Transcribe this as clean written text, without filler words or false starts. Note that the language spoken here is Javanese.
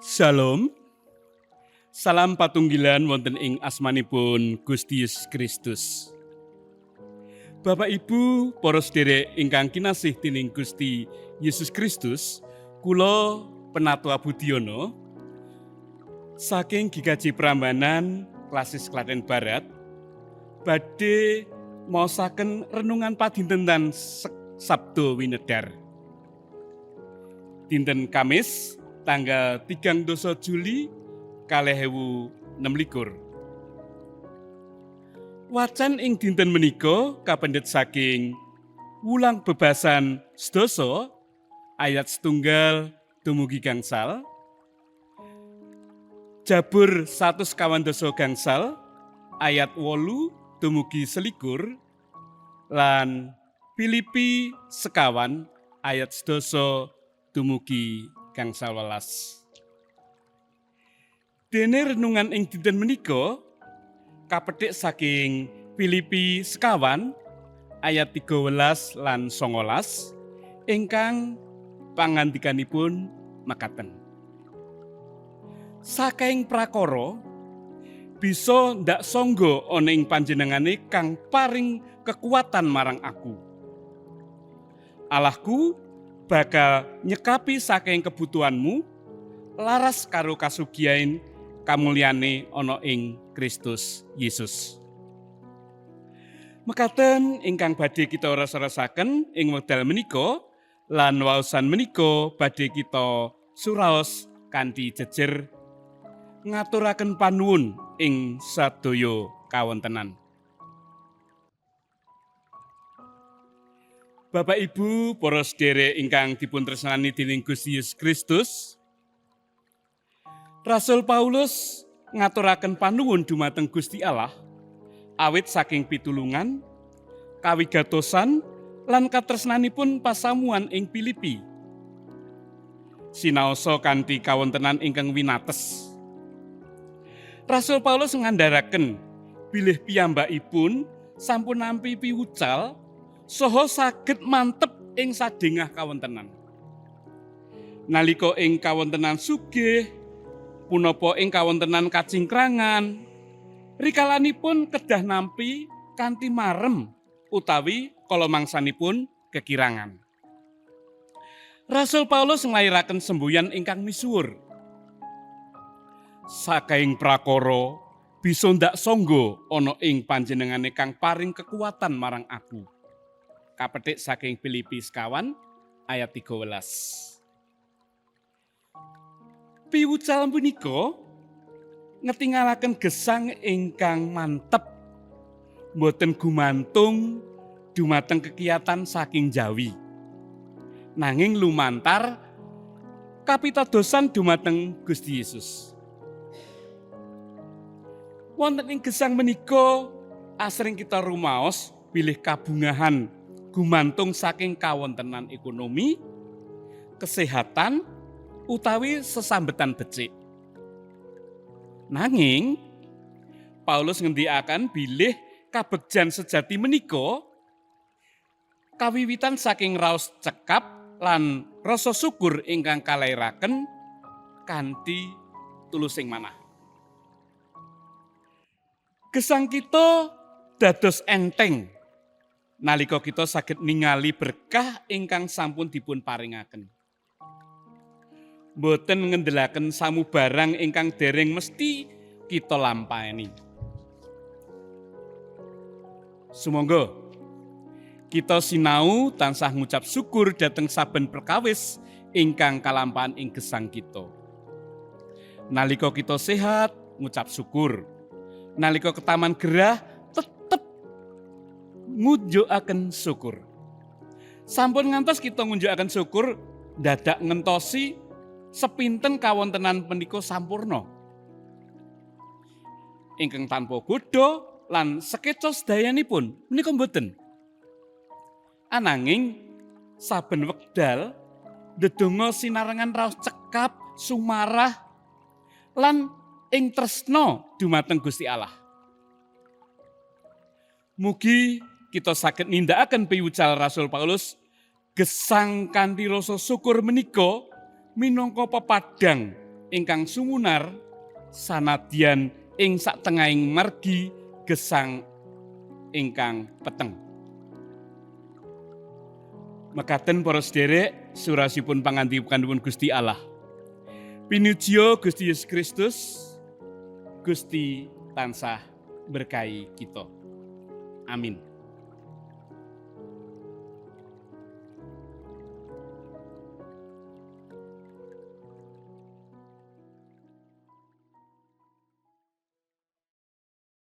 Shalom, salam patunggilan wonten ing asmanipun Gusti Yesus Kristus. Bapak Ibu, para sedherek ingkang kinasih dening Gusti Yesus Kristus, kula Penatua Budiono saking Gikaji Prambanan Klasis Klaten Barat badhe maosaken renungan padinten Sabdo Winedar. Dinten Kamis tanggal 3 Juli 2026. Wacan ing dinten menika kapendhet saking Wulang Bebasan 12 ayat 1 dumugi gangsal, Jabur 100 gangsal ayat 8 dumugi 21, lan Filipi 1 ayat 12 dumugi gangsal 11. Dene renungan ing dinten menika kapethik saking Filipi 1 ayat 13 lan 19 ingkang pangandikanipun mekaten. Saking prakara bisa ndak sangga ana ing panjenengane kang paring kekuatan marang aku. Allahku bakal nyekapi saking kebutuhanmu laras karo kasugihan kamulyane ana ing Kristus Yesus. Mekaten ingkang badhe kita ras-rasaken ing wekdal menika lan waosan menika badhe kita suraos kanthi jejer ngaturaken panuwun ing sadaya kawontenan. Bapak Ibu, para sedherek ingkang dipun tresnani dening Gusti Yesus Kristus, Rasul Paulus ngaturaken panuwun dumateng Gusti Allah awit saking pitulungan, kawigatosan lan katresnanipun pasamuan ing Filipi. Sinaosa kanthi kawontenan ingkang winates. Rasul Paulus ngandharaken bilih piyambakipun sampun nampi piwucal saha saged mantep ing sadéngah kawontenan. Nalika ing kawontenan sugih, punapa ing kawontenan kacingkrangan, rikalanipun kedah nampi kanthi marem utawi kala mangsanipun kekirangan. Rasul Paulus nglairaken semboyan ingkang misuwur. Saking prakara bisa ndak sangga ana ing panjenengane kang paring kekuatan marang aku. Kapethik saking Filipi 1 ayat 13. Piwucal punika ngetingalaken gesang ingkang mantep, boten gumantung dumateng kekiyatan saking jawi, nanging lumantar kapitadosan dumateng Gusti Yesus. Wonten ing gesang menika asring kita rumaos bilih kabungahan gumantung saking kawontenan ekonomi, kesehatan, utawi sesambetan becik. Nanging Paulus ngendikaken bilih kabegjan sejati menika kawiwitan saking raos cekap lan rasa syukur ingkang kalairaken kanthi tulusing manah. Gesang kita dados enteng nalika kita saged ningali berkah ingkang sampun dipun paringaken. Boten ngendelaken samubarang ingkang dereng mesti kita lampahi. Sumangga kita sinau tansah ngucap syukur dhateng saben perkawis ingkang kalampahan ing gesang kita. Nalika kita sehat, ngucap syukur. Nalika ketaman gerah, tetep ngunjukaken syukur. Sampun ngantos kita ngunjukaken syukur, dadak ngentosi sepinten kawontenan menika sampurna. Ingkang tanpa godha lan sekeca sedayanipun menika mboten. Ananging saben wekdal ndedonga sinarengan raos cekap, sumarah lan ing tresna dumateng Gusti Allah. Mugi kita saged nindakaken piwucal Rasul Paulus gesang kanthi rasa syukur menika minangka pepadang ingkang sumunar sanadyan ing satengahing margi gesang ingkang peteng. Mekaten para sederek surasipun pangandikanipun Gusti Allah. Pinujia Gusti Yesus Kristus, Gusti tansah berkahi kita. Amin.